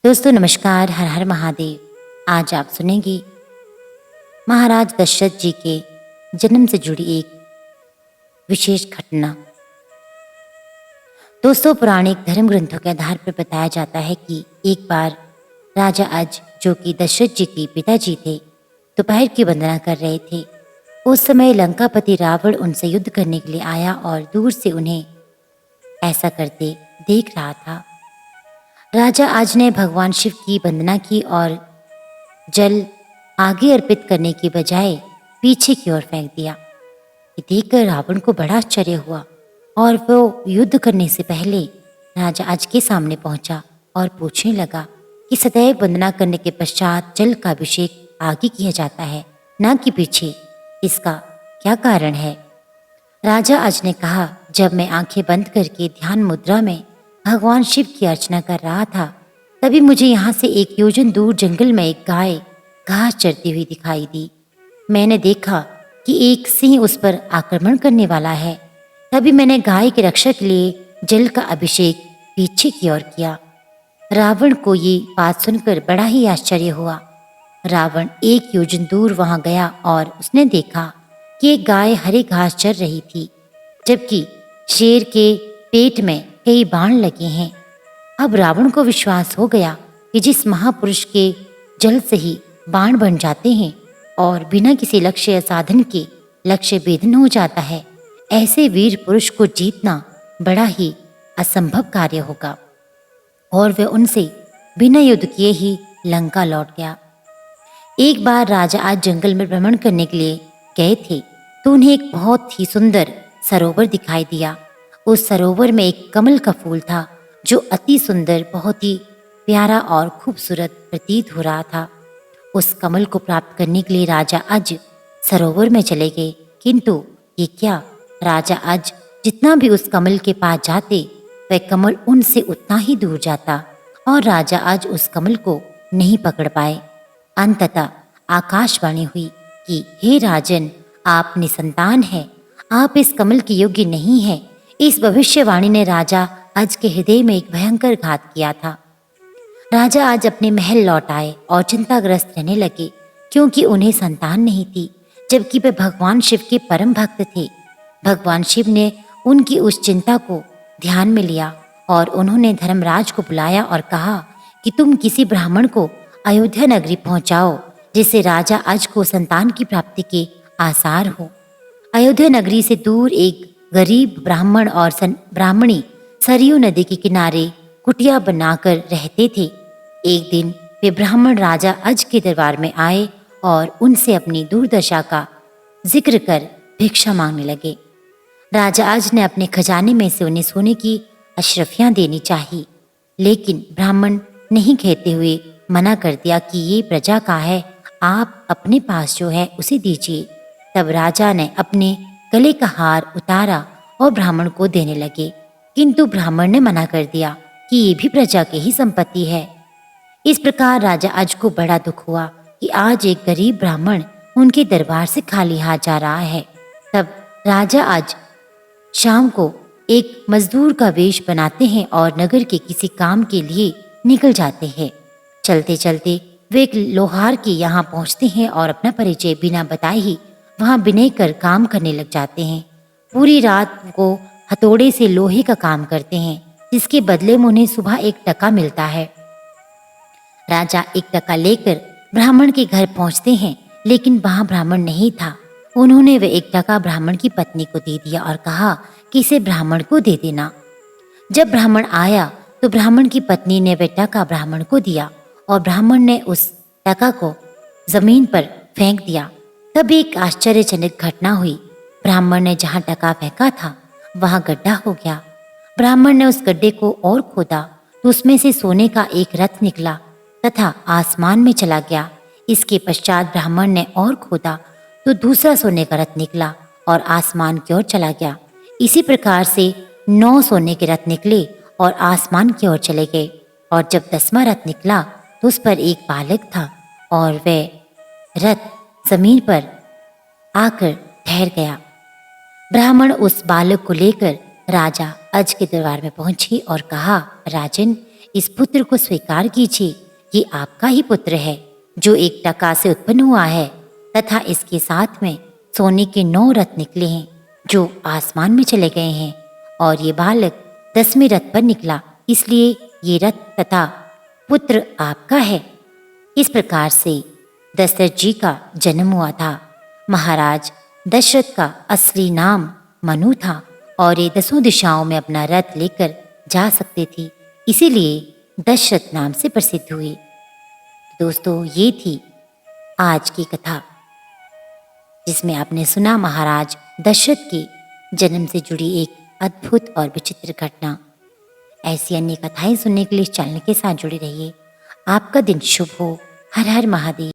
दोस्तों नमस्कार, हर हर महादेव। आज आप सुनेंगे महाराज दशरथ जी के जन्म से जुड़ी एक विशेष घटना। दोस्तों पौराणिक धर्म ग्रंथों के आधार पर बताया जाता है कि एक बार राजा अज, जो कि दशरथ जी के पिताजी थे, दोपहर की वंदना कर रहे थे। उस समय लंकापति रावण उनसे युद्ध करने के लिए आया और दूर से उन्हें ऐसा करते देख रहा था। राजा आज ने भगवान शिव की वंदना की और जल आगे अर्पित करने की बजाय पीछे की ओर फेंक दिया। ये देखकर रावण को बड़ा आश्चर्य हुआ और वो युद्ध करने से पहले राजा आज के सामने पहुंचा और पूछने लगा कि सदैव वंदना करने के पश्चात जल का अभिषेक आगे किया जाता है, ना कि पीछे। इसका क्या कारण है? राजा आज ने कहा, जब मैं आंखें बंद करके ध्यान मुद्रा में भगवान शिव की अर्चना कर रहा था, तभी मुझे यहाँ से एक योजन दूर जंगल में एक गाय घास चरती हुई दिखाई दी। मैंने देखा कि एक सिंह उस पर आक्रमण करने वाला है। तभी मैंने गाय की रक्षा के लिए जल का अभिषेक पीछे की ओर किया। रावण को ये बात सुनकर बड़ा ही आश्चर्य हुआ। रावण एक योजन दूर वहां गया और उसने देखा कि एक गाय हरी घास चर रही थी, जबकि शेर के पेट में कई बाण लगे हैं। अब रावण को विश्वास हो गया कि जिस महापुरुष के जल से ही बाण बन जाते हैं और बिना किसी लक्ष्य या साधन के लक्ष्य भेदन हो जाता है, ऐसे वीर पुरुष को जीतना बड़ा ही असंभव कार्य होगा। और वह उनसे बिना युद्ध किए ही लंका लौट गया। एक बार राजा आज जंगल में भ्रमण करने के लिए गए थे तो उन्हें एक बहुत ही सुंदर सरोवर दिखाई दिया। उस सरोवर में एक कमल का फूल था जो अति सुंदर, बहुत ही प्यारा और खूबसूरत प्रतीत हो रहा था। उस कमल को प्राप्त करने के लिए राजा अज सरोवर में चले गए, किंतु ये क्या, राजा अज जितना भी उस कमल के पास जाते, वह कमल उनसे उतना ही दूर जाता और राजा अज उस कमल को नहीं पकड़ पाए। अंततः आकाशवाणी हुई कि हे राजन, आप निसंतान हैं, आप इस कमल के योग्य नहीं हैं। इस भविष्यवाणी ने राजा अज के हृदय में एक भयंकर घात किया था। राजा आज अपने महल लौट आए और चिंताग्रस्त रहने लगे, क्योंकि उन्हें संतान नहीं थी, जबकि वे भगवान शिव के परम भक्त थे। भगवान शिव ने उनकी उस चिंता को ध्यान में लिया और उन्होंने धर्मराज को बुलाया और कहा कि तुम किसी ब्राह्मण को अयोध्या नगरी पहुंचाओ, जिससे राजा अज को संतान की प्राप्ति के आसार हो। अयोध्या नगरी से दूर एक गरीब ब्राह्मण और ब्राह्मणी सरयू नदी के किनारे कुटिया बनाकर रहते थे। एक दिन वे ब्राह्मण राजा अज के दरबार में आए और उनसे अपनी दुर्दशा का जिक्र कर भिक्षा मांगने लगे। राजा अज ने अपने खजाने में से उन्हें सोने की अशरफियां देनी चाहिए, लेकिन ब्राह्मण नहीं कहते हुए मना कर दिया कि ये प्रजा का है, आप अपने पास जो है उसे दीजिए। तब राजा ने अपने गले का हार उतारा और ब्राह्मण को देने लगे, किंतु ब्राह्मण ने मना कर दिया कि ये भी प्रजा की ही संपत्ति है। इस प्रकार राजा अज को बड़ा दुख हुआ कि आज एक गरीब ब्राह्मण उनके दरबार से खाली हाथ जा रहा है। तब राजा अज शाम को एक मजदूर का वेश बनाते हैं और नगर के किसी काम के लिए निकल जाते हैं। चलते चलते वे एक लोहार के यहाँ पहुँचते हैं और अपना परिचय बिना बताए ही वहाँ विनय कर काम करने लग जाते हैं। पूरी रात को हथौड़े से लोहे का काम करते हैं, जिसके बदले में उन्हें सुबह 1 टका मिलता है। राजा 1 टका लेकर ब्राह्मण के घर पहुँचते हैं, लेकिन वहाँ ब्राह्मण नहीं था। उन्होंने वह 1 टका ब्राह्मण की पत्नी को दे दिया और कहा कि इसे ब्राह्मण को दे देना। जब ब्राह्मण आया तो ब्राह्मण की पत्नी ने वह टका ब्राह्मण को दिया और ब्राह्मण ने उस टका को जमीन पर फेंक दिया। तब एक आश्चर्यजनक घटना हुई। ब्राह्मण ने जहाँ टका फेंका था वहाँ गड्ढा हो गया। ब्राह्मण ने उस गड्ढे को और खोदा तो उसमें से सोने का एक रथ निकला तथा आसमान में चला गया। इसके पश्चात ब्राह्मण ने और खोदा तो दूसरा सोने का रथ निकला और आसमान की ओर चला गया। इसी प्रकार से 9 सोने के रथ निकले और आसमान की ओर चले गए। और जब 10वां रथ निकला तो उस पर एक बालक था और वह रथ जमीन पर आकर ठहर गया। ब्राह्मण उस बालक को लेकर राजा अज के दरबार में पहुंचे और कहा, राजन, इस पुत्र को स्वीकार कीजिए। ये आपका ही पुत्र है जो एक टका से उत्पन्न हुआ है तथा इसके साथ में सोने के 9 रथ निकले हैं जो आसमान में चले गए हैं और ये बालक 10वें रथ पर निकला, इसलिए ये रथ तथा पुत्र आपका है। इस प्रकार से दशरथ जी का जन्म हुआ था। महाराज दशरथ का असली नाम मनु था और ये 10 दिशाओं में अपना रथ लेकर जा सकते थे, इसीलिए दशरथ नाम से प्रसिद्ध हुए। दोस्तों, ये थी आज की कथा जिसमें आपने सुना महाराज दशरथ के जन्म से जुड़ी एक अद्भुत और विचित्र घटना। ऐसी अन्य कथाएं सुनने के लिए इस चैनल के साथ जुड़े रहिए। आपका दिन शुभ हो। हर हर महादेव।